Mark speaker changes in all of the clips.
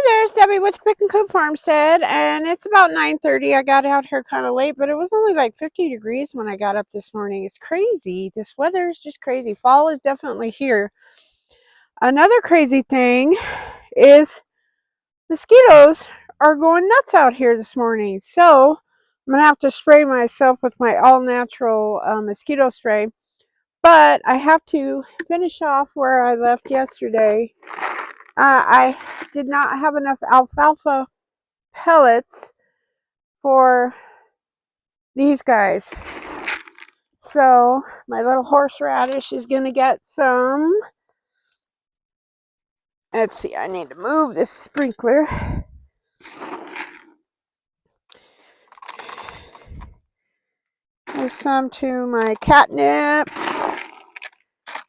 Speaker 1: Hi there, it's Debbie with Pickin Coop Farmstead, and it's about 9:30. I got out here kind of late, but it was only like 50 degrees when I got up this morning. It's crazy. This weather is just crazy. Fall is definitely here. Another crazy thing is mosquitoes are going nuts out here this morning. So I'm gonna have to spray myself with my all-natural mosquito spray. But I have to finish off where I left yesterday. I did not have enough alfalfa pellets for these guys. So my little horseradish is going to get some. Let's see, I need to move this sprinkler. There's some to my catnip,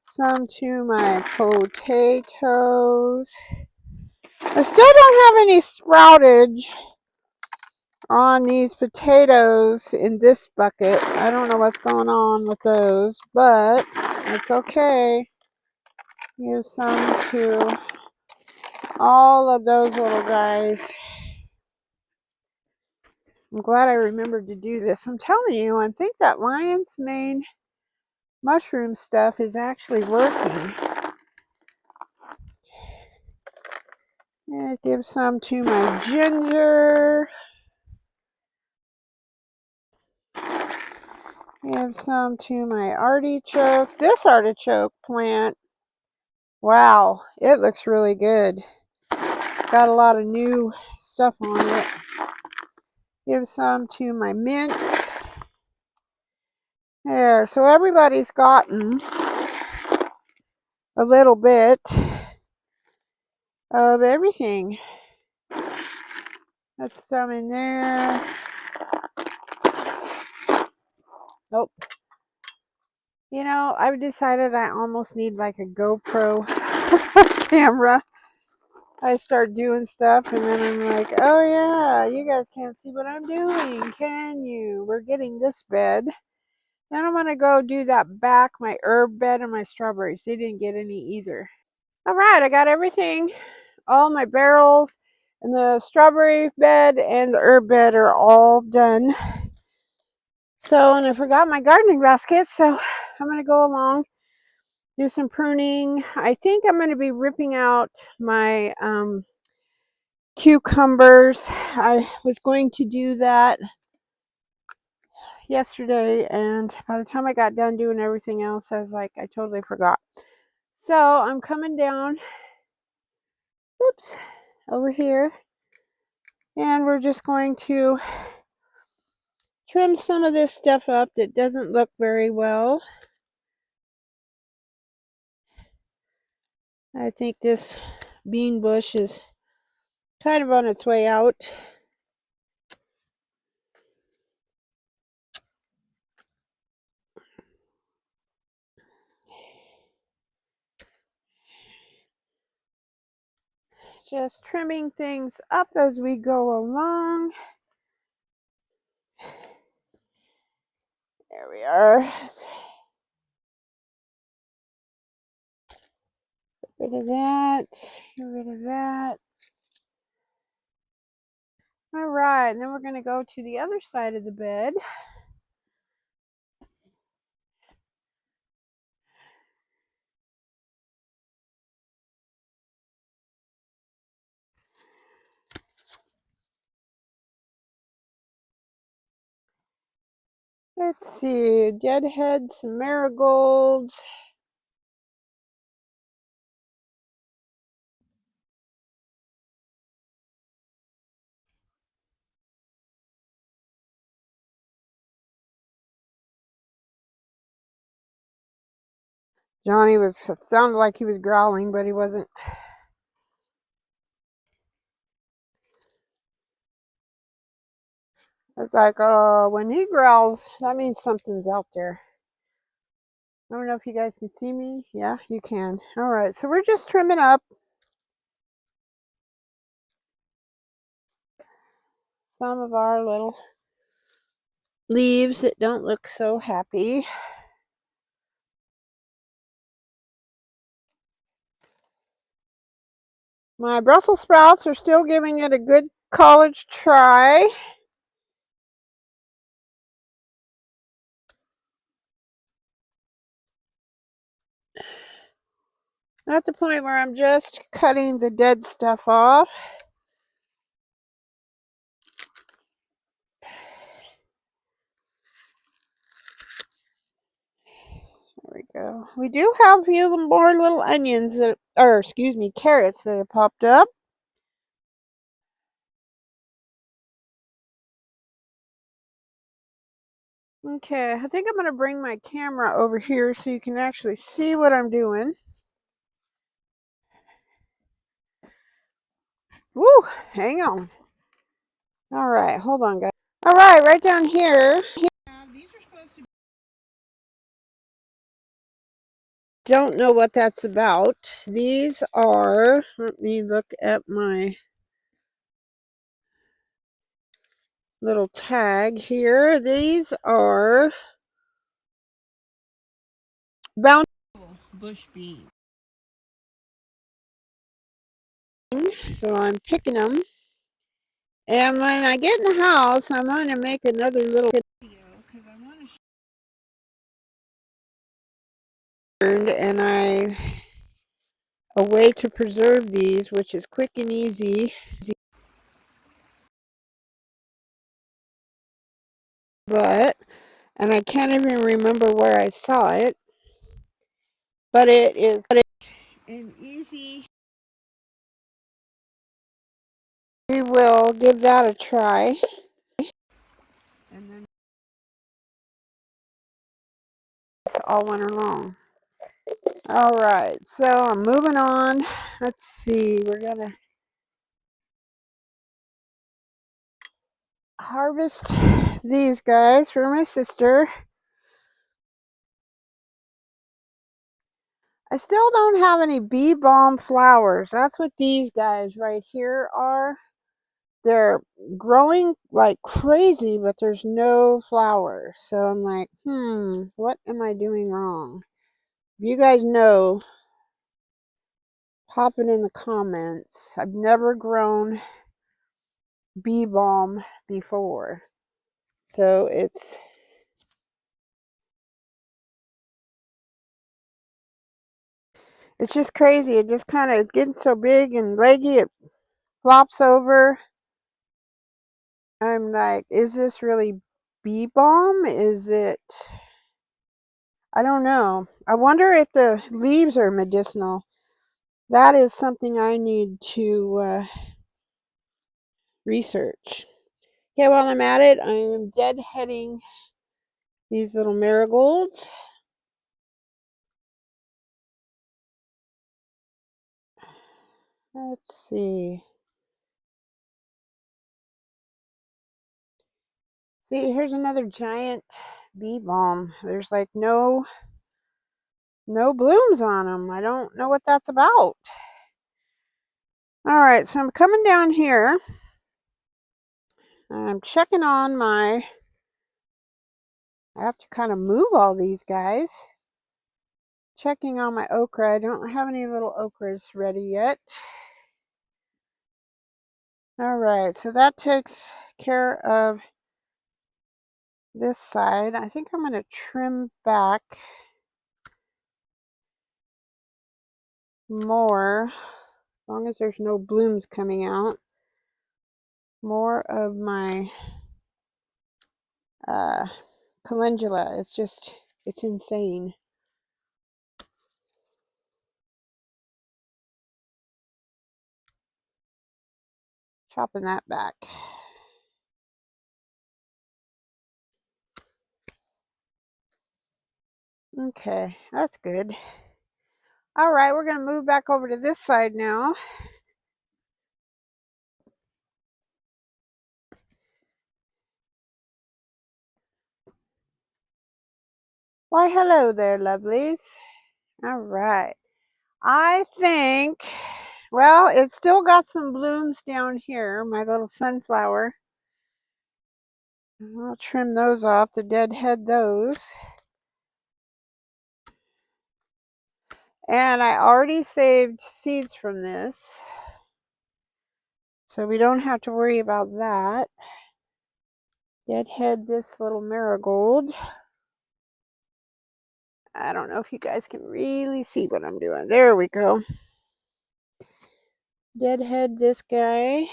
Speaker 1: some to my potatoes. I still don't have any sproutage on these potatoes in this bucket. I don't know what's going on with those, but it's okay. Give some to all of those little guys. I'm glad I remembered to do this. I'm telling you, I think that lion's mane mushroom stuff is actually working. Yeah, give some to my ginger. Give some to my artichokes. This artichoke plant, wow, it looks really good. Got a lot of new stuff on it. Give some to my mint. There, so everybody's gotten a little bit of everything. That's some in there. Nope. You know, I've decided I almost need like a GoPro camera. I start doing stuff and then I'm like, oh yeah, you guys can't see what I'm doing, can you? We're getting this bed. Then I'm going to go do that back, my herb bed and my strawberries. They didn't get any either. All right, I got everything. All my barrels and the strawberry bed and the herb bed are all done. So, and I forgot my gardening basket, so I'm going to go along, do some pruning. I think I'm going to be ripping out my cucumbers. I was going to do that yesterday, and by the time I got done doing everything else, I was like, I totally forgot. So I'm coming down, oops, over here, and we're just going to trim some of this stuff up that doesn't look very well. I think this bean bush is kind of on its way out. Just trimming things up as we go along. There we are. Get rid of that. Get rid of that. All right, and then we're going to go to the other side of the bed. Let's see, deadheads, some marigolds. Johnny sounded like he was growling, but he wasn't. It's like, when he growls, that means something's out there. I don't know if you guys can see me. Yeah, you can. All right, so we're just trimming up some of our little leaves that don't look so happy. My Brussels sprouts are still giving it a good college try. At the point where I'm just cutting the dead stuff off. There we go. We do have a few more little onions that, or excuse me, carrots that have popped up. Okay, I think I'm going to bring my camera over here so you can actually see what I'm doing. Woo, hang on. All right, hold on, guys. All right down here. These are supposed to. Don't know what that's about. These are, let me look at my little tag here. These are bountiful bush beans. So I'm picking them. And when I get in the house, I'm going to make another little video because I want to show and a way to preserve these, which is quick and easy. And I can't even remember where I saw it, but it is an easy. We will give that a try. And then all winter long. All right, so I'm moving on. Let's see, we're gonna harvest these guys for my sister. I still don't have any bee balm flowers. That's what these guys right here are. They're growing like crazy, but there's no flowers. So I'm like, what am I doing wrong? If you guys know, pop it in the comments. I've never grown bee balm before. So it's just crazy. It just kind of is getting so big and leggy, it flops over. I'm like, is this really bee balm? Is it? I don't know. I wonder if the leaves are medicinal. That is something I need to research. Okay, while I'm at it, I'm deadheading these little marigolds. Let's see. See, here's another giant bee balm. There's like no blooms on them. I don't know what that's about. All right, so I'm coming down here. I'm checking on my, I have to kind of move all these guys. Checking on my okra. I don't have any little okras ready yet. All right, so that takes care of this side. I think I'm going to trim back more, as long as there's no blooms coming out, more of my calendula. It's insane. Chopping that back. Okay, that's good. All right, we're going to move back over to this side now. Why, hello there, lovelies. All right. I think, well, it's still got some blooms down here, my little sunflower. I'll trim those off to deadhead those. And I already saved seeds from this. So we don't have to worry about that. Deadhead this little marigold. I don't know if you guys can really see what I'm doing. There we go. Deadhead this guy.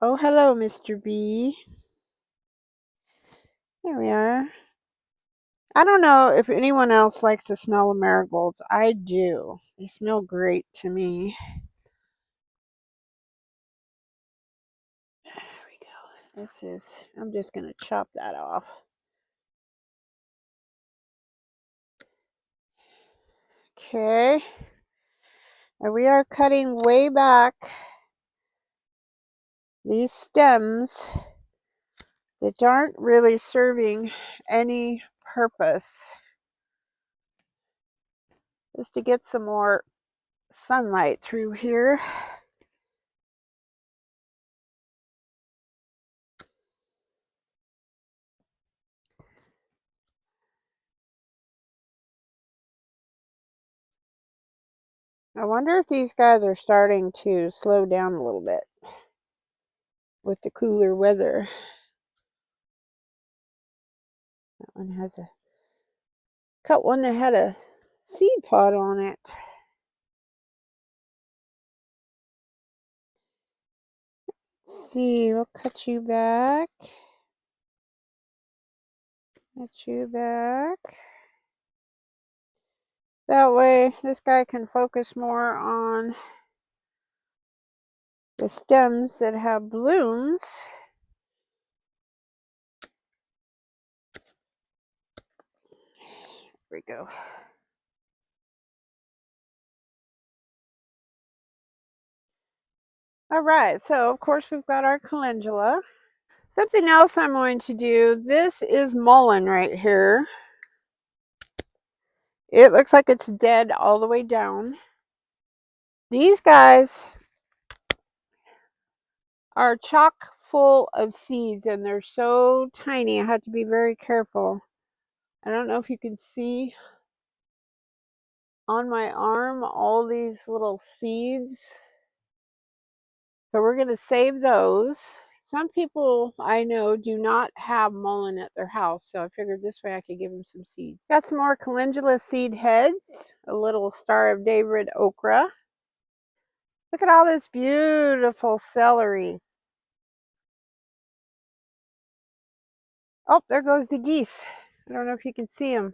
Speaker 1: Oh, hello, Mr. B. There we are. I don't know if anyone else likes the smell of marigolds. I do. They smell great to me. There we go. I'm just going to chop that off. Okay. And we are cutting way back these stems that aren't really serving any purpose. Just to get some more sunlight through here. I wonder if these guys are starting to slow down a little bit with the cooler weather. That one has a cut one that had a seed pod on it. Let's see, we'll cut you back. Cut you back. That way this guy can focus more on the stems that have blooms. There we go. All right, so of course we've got our calendula. Something else I'm going to do, this is mullein right here. It looks like it's dead all the way down. These guys are chock full of seeds and they're so tiny. I have to be very careful. I don't know if you can see on my arm all these little seeds. So we're going to save those. Some people I know do not have mullein at their house, so I figured this way I could give them some seeds. Got some more calendula seed heads, a little Star of David okra. Look at all this beautiful celery. Oh, there goes the geese. I don't know if you can see them.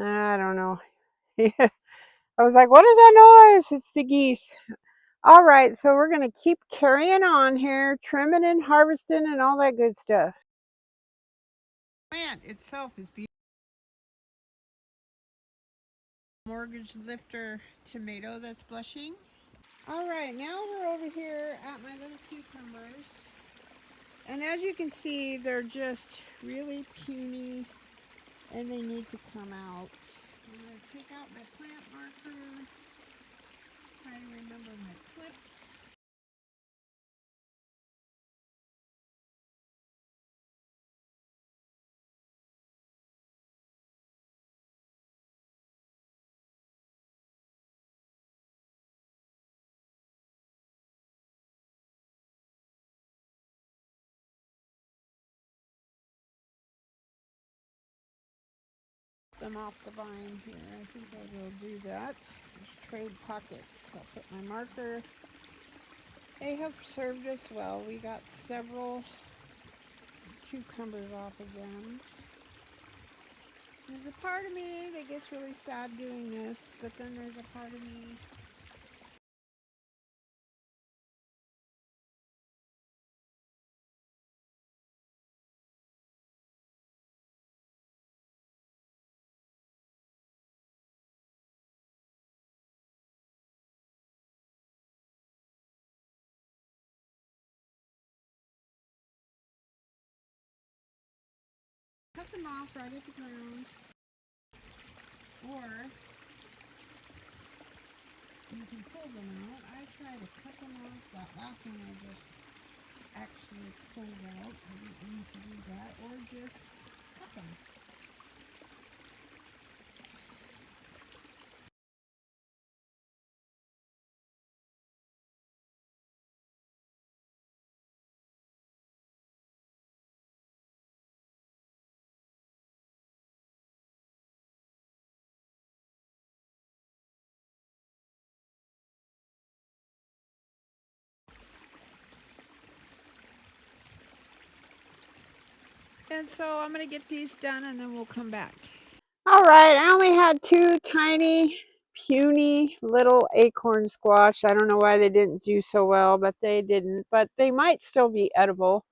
Speaker 1: I don't know. I was like, what is that noise? It's the geese. All right, so we're going to keep carrying on here, trimming and harvesting and all that good stuff. The plant itself is beautiful. Mortgage lifter tomato that's blushing. All right, now we're over here at my little cucumbers. And as you can see, they're just really puny and they need to come out. So I'm going to take out my plant marker, try to remember my clips. Them off the vine here. I think I will do that. There's trade pockets. I'll put my marker. They have served us well. We got several cucumbers off of them. There's a part of me that gets really sad doing this, but then there's a part of me cut them off right at the ground, or you can pull them out. I try to cut them off. That last one I just actually pulled out. I didn't mean to do that, or just cut them. And so I'm going to get these done and then we'll come back. All right, I only had 2 tiny, puny little acorn squash. I don't know why they didn't do so well, but they didn't. But they might still be edible.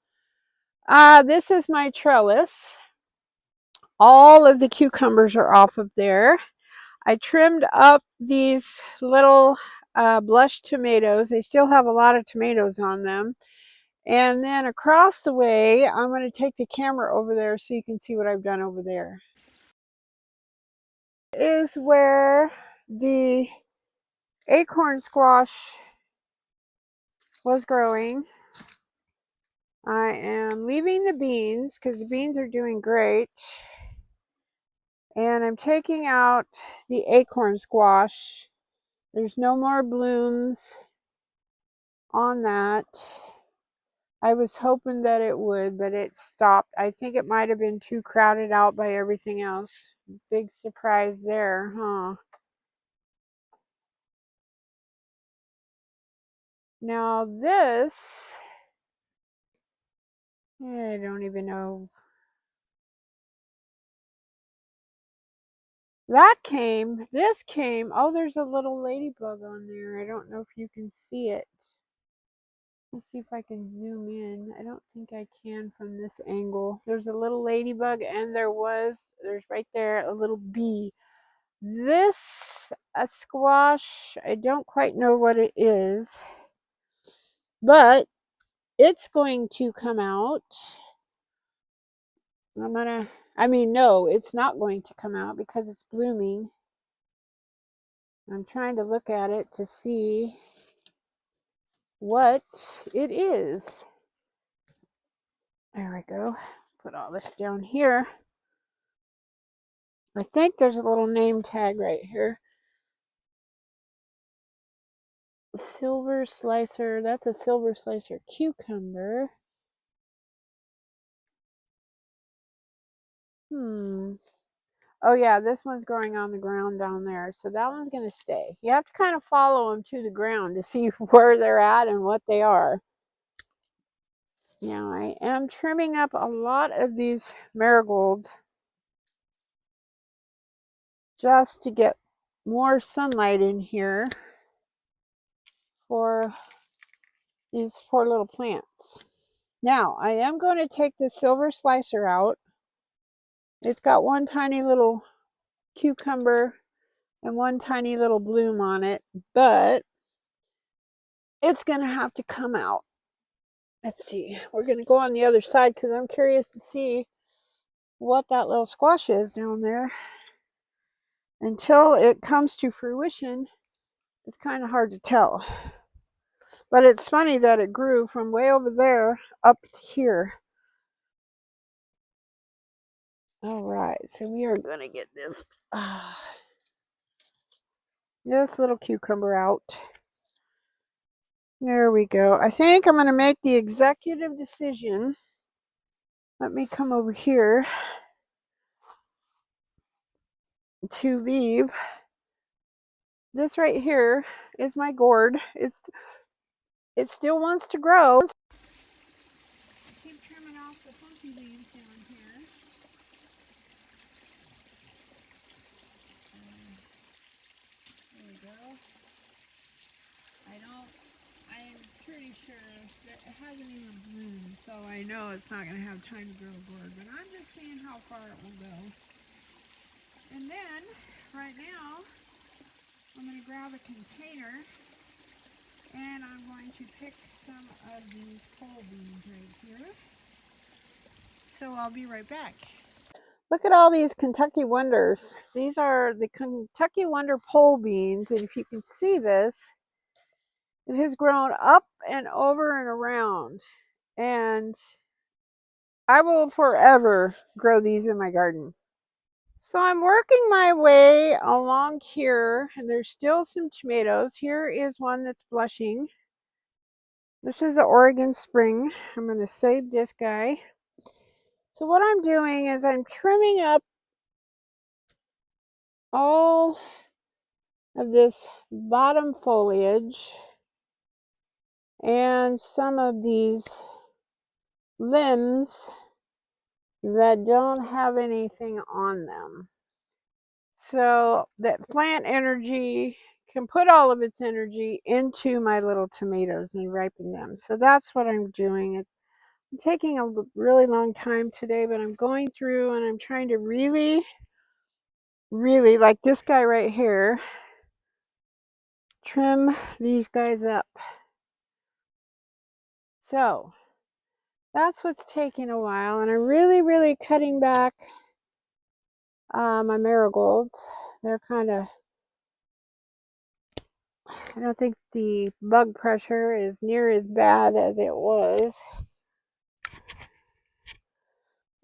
Speaker 1: This is my trellis. All of the cucumbers are off of there. I trimmed up these little blush tomatoes. They still have a lot of tomatoes on them. And then across the way, I'm going to take the camera over there so you can see what I've done over there. Is where the acorn squash was growing. I am leaving the beans because the beans are doing great. And I'm taking out the acorn squash. There's no more blooms on that. I was hoping that it would, but it stopped. I think it might have been too crowded out by everything else. Big surprise there, huh? Now this, I don't even know. This came. Oh, there's a little ladybug on there. I don't know if you can see it. Let's see if I can zoom in. I don't think I can from this angle. There's a little ladybug and there's right there a little bee. This a squash, I don't quite know what it is, but it's going to come out. No, it's not going to come out because it's blooming. I'm trying to look at it to see what it is. There we go. Put all this down here. I think there's a little name tag right here. Silver slicer. That's a silver slicer cucumber. Oh yeah, this one's growing on the ground down there. So that one's going to stay. You have to kind of follow them to the ground to see where they're at and what they are. Now I am trimming up a lot of these marigolds just to get more sunlight in here for these poor little plants. Now I am going to take the silver slicer out. It's got one tiny little cucumber and one tiny little bloom on it, but it's going to have to come out. Let's see. We're going to go on the other side because I'm curious to see what that little squash is down there. Until it comes to fruition, it's kind of hard to tell. But it's funny that it grew from way over there up to here. All right, so we are going to get this little cucumber out. There we go. I think I'm going to make the executive decision. Let me come over here to leave. This right here is my gourd. It still wants to grow. Keep trimming off the funky leaves down here. There we go. I'm pretty sure that it hasn't even bloomed, so I know it's not going to have time to grow gourd, but I'm just seeing how far it will go. And then, right now, I'm going to grab a container and I'm going to pick some of these pole beans right here. So I'll be right back. Look at all these Kentucky Wonders. These are the Kentucky Wonder pole beans, and if you can see this, it has grown up and over and around, and I will forever grow these in my garden. So I'm working my way along here, and there's still some tomatoes. Here is one that's blushing. This is the Oregon Spring. I'm going to save this guy. So what I'm doing is I'm trimming up all of this bottom foliage and some of these limbs that don't have anything on them. So that plant energy can put all of its energy into my little tomatoes and ripen them. So that's what I'm doing. I'm taking a really long time today, but I'm going through and I'm trying to really, really, like this guy right here, trim these guys up. So that's what's taking a while, and I'm really, really cutting back my marigolds. They're kind of, I don't think the bug pressure is near as bad as it was.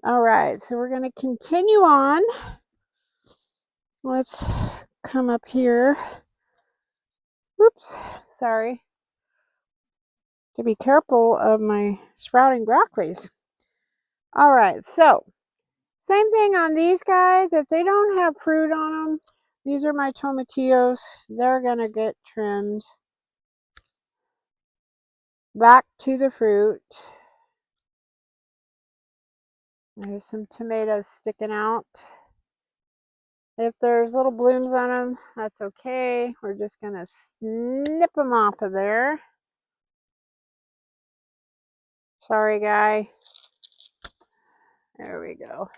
Speaker 1: All right, so we're going to continue on. Let's come up here. Oops, sorry. To be careful of my sprouting broccolis. All right, so same thing on these guys. If they don't have fruit on them, these are my tomatillos. They're going to get trimmed back to the fruit. There's some tomatoes sticking out. If there's little blooms on them, that's okay. We're just going to snip them off of there. Sorry, guy. There we go.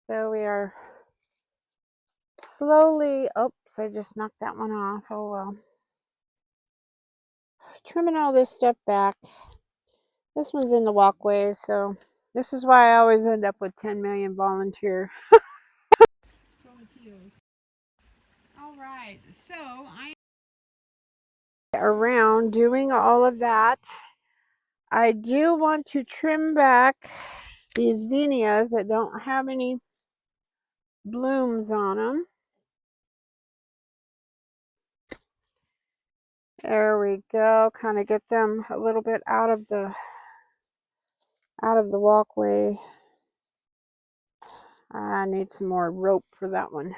Speaker 1: So we are slowly, oops, I just knocked that one off. Oh well. Trimming all this stuff back. This one's in the walkway, so this is why I always end up with 10 million volunteer. All right, so I am around doing all of that. I do want to trim back these zinnias that don't have any blooms on them. There we go. Kind of get them a little bit out of the walkway. I need some more rope for that one.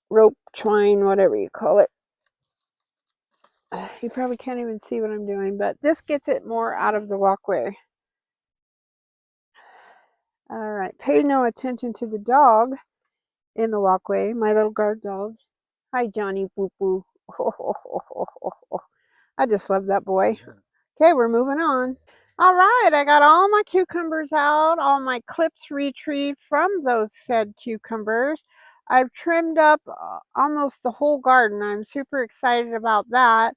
Speaker 1: Rope, twine, whatever you call it. You probably can't even see what I'm doing, but this gets it more out of the walkway. All right, pay no attention to the dog in the walkway, my little guard dog. Hi, Johnny Boo Boo. I just love that boy. Okay, we're moving on. All right, I got all my cucumbers out, all my clips retrieved from those said cucumbers. I've trimmed up almost the whole garden. I'm super excited about that.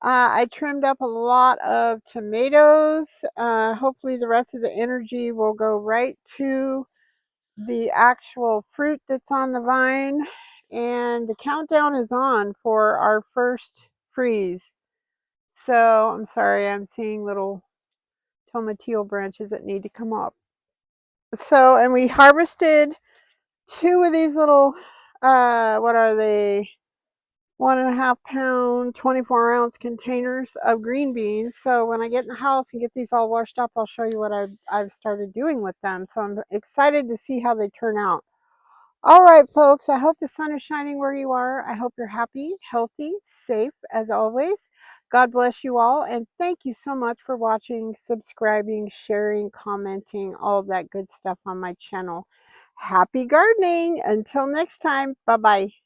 Speaker 1: I trimmed up a lot of tomatoes. Hopefully the rest of the energy will go right to the actual fruit that's on the vine. And the countdown is on for our first freeze. So I'm sorry, I'm seeing little tomatillo branches that need to come up. So, and we harvested 2 of these little, what are they? 1.5 pound, 24-ounce containers of green beans. So when I get in the house and get these all washed up, I'll show you what I've started doing with them. So I'm excited to see how they turn out. All right, folks, I hope the sun is shining where you are. I hope you're happy, healthy, safe as always. God bless you all, and thank you so much for watching, subscribing, sharing, commenting, all that good stuff on my channel. Happy gardening. Until next time, bye-bye.